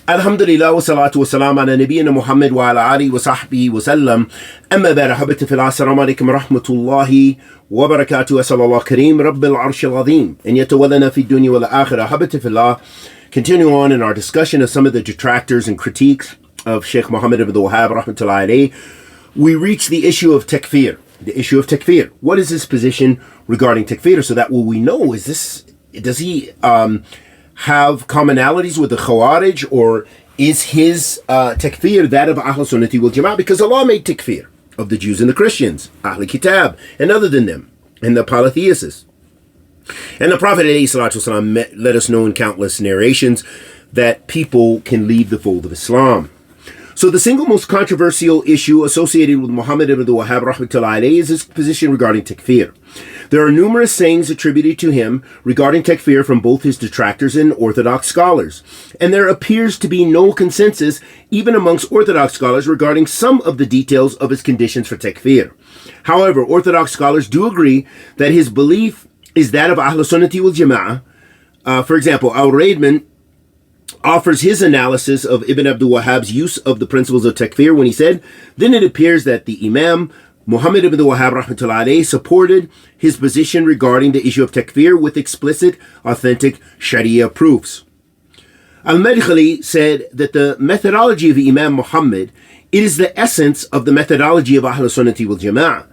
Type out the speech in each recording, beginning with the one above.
Alhamdulillah wa salatu wa salam ala nabiyyina Muhammad wa ala alihi wa sahbihi wa sallam. Amma ba'd, habati fil assalamu alaikum wa rahmatullahi wa barakatuh. As'alullah kareem rabbil arsh al-azim and yatawallana fi dunya wal akhirah. Habati fillah. Continue on in our discussion of some of the detractors and critiques of Sheikh Muhammad ibn Wahab rahmatullahi alayhi. We reach the issue of takfeer. The issue of takfeer. What is his position regarding takfeer? So that what we know is this: does he have commonalities with the Khawarij, or is his takfeer that of Ahl Sunnati wal Jama'ah? Because Allah made takfeer of the Jews and the Christians, Ahl Kitab, and other than them, and the polytheists. And the Prophet ﷺ let us know in countless narrations that people can leave the fold of Islam. So the single most controversial issue associated with Muhammad ibn Wahab rahmatullahi alayhi is his position regarding takfeer. There are numerous sayings attributed to him regarding takfeer from both his detractors and Orthodox scholars, and there appears to be no consensus even amongst Orthodox scholars regarding some of the details of his conditions for takfeer. However, Orthodox scholars do agree that his belief is that of Ahl Sunnati wal Jama'ah. For example, Al-Albani offers his analysis of Ibn Abdul Wahhab's use of the principles of takfeer when he said, then it appears that the Imam Muhammad ibn Wahhab rahmatullahi alayhi supported his position regarding the issue of takfeer with explicit, authentic Sharia proofs. Al-Madkhali said that the methodology of Imam Muhammad, it is the essence of the methodology of Ahl Sunnati wal Jama'ah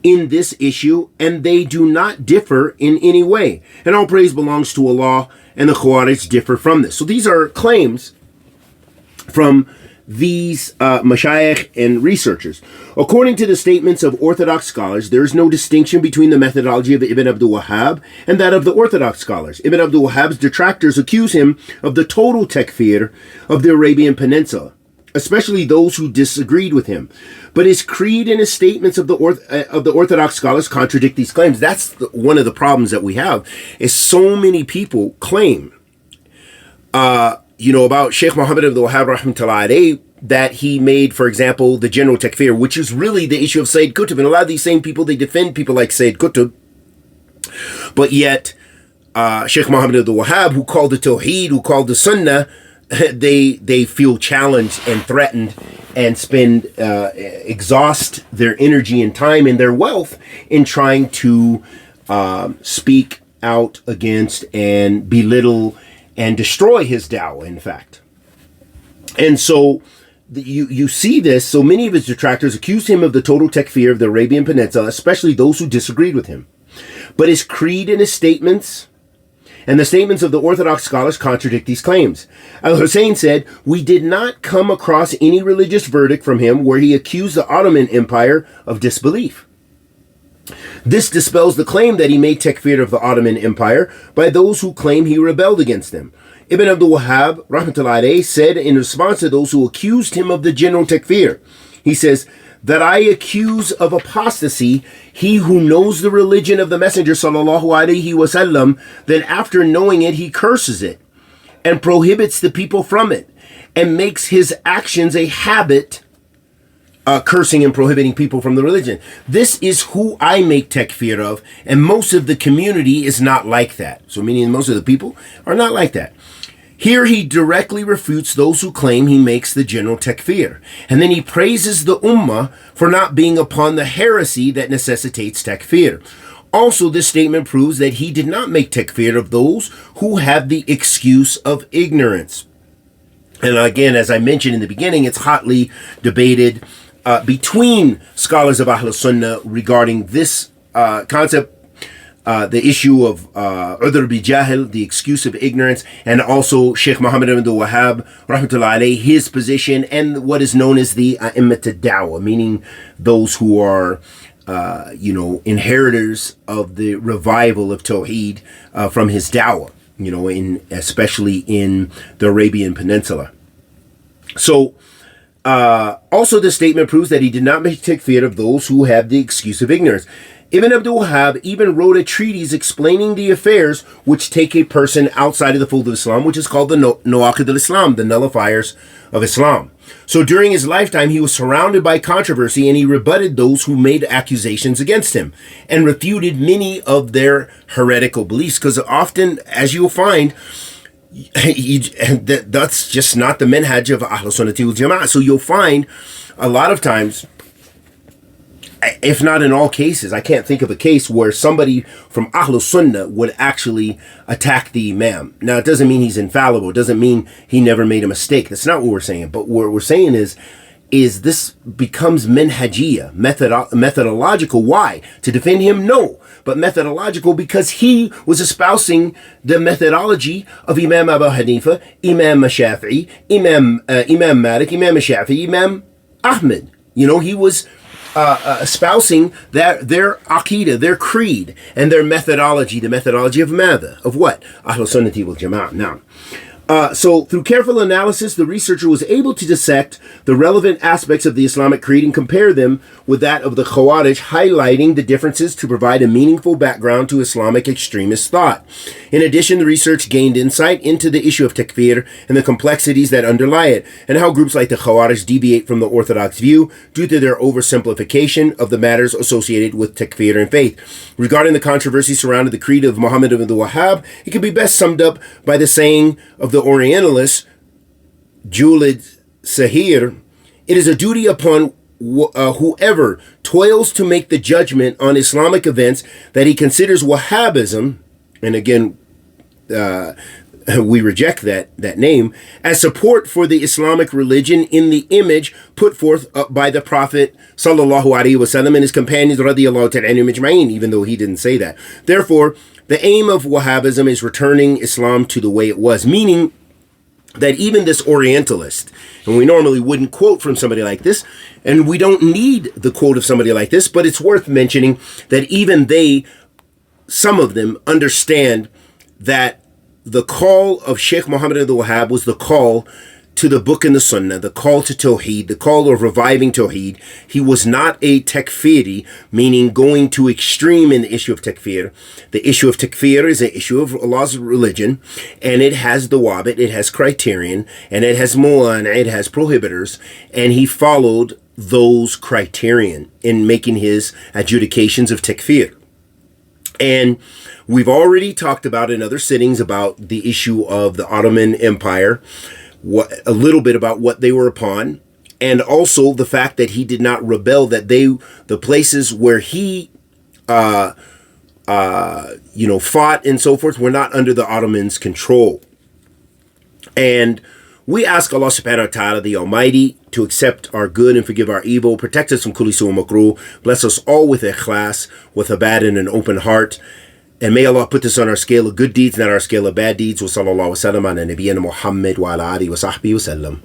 in this issue, and they do not differ in any way. And all praise belongs to Allah, and the Khawarij differ from this. So these are claims from these mashayikh and researchers. According to the statements of Orthodox scholars, there is no distinction between the methodology of Ibn Abdul Wahhab and that of the Orthodox scholars. Ibn Abdul Wahhab's detractors accuse him of the total takfir of the Arabian Peninsula, especially those who disagreed with him. But his creed and his statements of the Orthodox scholars contradict these claims. That's one of the problems that we have, is so many people claim, about Sheikh Muhammad ibn Wahhab rahmatullahi alayhi, that he made, for example, the general takfir, which is really the issue of Sayyid Qutb. And a lot of these same people, they defend people like Sayyid Qutb. But yet, Sheikh Muhammad ibn Wahhab, who called the Tawheed, who called the Sunnah, they feel challenged and threatened and exhaust their energy and time and their wealth in trying to speak out against and belittle and destroy his da'wah, in fact. And so you see this. So many of his detractors accuse him of the total takfir of the Arabian Peninsula, especially those who disagreed with him. But his creed and his statements and the statements of the Orthodox scholars contradict these claims. Al-Hussein said, we did not come across any religious verdict from him where he accused the Ottoman Empire of disbelief. This dispels the claim that he made takfir of the Ottoman Empire by those who claim he rebelled against them. Ibn Abdul Wahhab rahmatullahi alayhi said in response to those who accused him of the general takfir, he says, that I accuse of apostasy he who knows the religion of the Messenger sallallahu alaihi wasallam, then after knowing it he curses it and prohibits the people from it and makes his actions a habit, cursing and prohibiting people from the religion. This is who I make takfir of, and most of the community is not like that. So meaning most of the people are not like that. Here he directly refutes those who claim he makes the general takfir, and then he praises the ummah for not being upon the heresy that necessitates takfir. Also, this statement proves that he did not make takfir of those who have the excuse of ignorance. And again, as I mentioned in the beginning, it's hotly debated between scholars of Ahl Sunnah regarding this concept. The issue of udhr bi jahil, the excuse of ignorance, and also Sheikh Muhammad ibn Wahhab rahmatullahi alayhi, his position, and what is known as the a'immat ad-da'wah, meaning those who are inheritors of the revival of Tawheed from his da'wah, especially in the Arabian Peninsula. So also this statement proves that he did not make takfir of those who have the excuse of ignorance. Ibn Abdul Wahhab even wrote a treatise explaining the affairs which take a person outside of the fold of Islam, which is called the Nawaqid al-Islam, the nullifiers of Islam. So during his lifetime, he was surrounded by controversy, and he rebutted those who made accusations against him and refuted many of their heretical beliefs. Because often, as you'll find, that's just not the minhaj of Ahl Sunnati wal Jama'ah. So you'll find a lot of times, if not in all cases, I can't think of a case where somebody from Ahl Sunnah would actually attack the Imam. Now, it doesn't mean he's infallible. It doesn't mean he never made a mistake. That's not what we're saying. But what we're saying is this becomes minhajiyah, methodological. Why? To defend him? No. But methodological because he was espousing the methodology of Imam Abu Hanifa, Imam Shafi'i, Imam Malik, Imam Shafi'i, Imam Ahmed. You know, he was espousing their aqidah, their creed, and their methodology, the methodology of Madha, of what? Ahl Sunnati wal Jama'ah. Now, so through careful analysis, the researcher was able to dissect the relevant aspects of the Islamic creed and compare them with that of the Khawarij, highlighting the differences to provide a meaningful background to Islamic extremist thought. In addition, the research gained insight into the issue of takfir and the complexities that underlie it, and how groups like the Khawarij deviate from the orthodox view due to their oversimplification of the matters associated with takfir and faith. Regarding the controversy surrounding the creed of Muhammad ibn the Wahab, it can be best summed up by the saying of the Orientalist Julid Sahir: it is a duty upon whoever toils to make the judgment on Islamic events that he considers Wahhabism, and again, we reject that name, as support for the Islamic religion in the image put forth by the Prophet sallallahu alaihi wasallam and his companions radiyallahu ta'ala anhum ajma'in, even though he didn't say that. Therefore, the aim of Wahhabism is returning Islam to the way it was, meaning that even this Orientalist, and we normally wouldn't quote from somebody like this, and we don't need the quote of somebody like this, but it's worth mentioning that even they, some of them, understand that the call of Sheikh Muhammad ibn Wahab was the call to the book and the sunnah, the call to Tawheed, the call of reviving Tawheed. He was not a takfiri, meaning going to extreme in the issue of takfir. The issue of takfir is an issue of Allah's religion, and it has dawabit, it has criterion, and it has mu'ana, it has prohibitors, and he followed those criterion in making his adjudications of takfir. And we've already talked about in other sittings about the issue of the Ottoman Empire, a little bit about what they were upon, and also the fact that he did not rebel, that the places where he fought and so forth were not under the Ottomans' control. And we ask Allah subhanahu wa ta'ala, the Almighty, to accept our good and forgive our evil, protect us from kulli su' wa makruh, bless us all with ikhlas, with a bad and an open heart. And may Allah put this on our scale of good deeds, not our scale of bad deeds. Wa sallallahu wa sallam ala nabiyyina Muhammad wa ala alihi wa sahbihi wa sallam.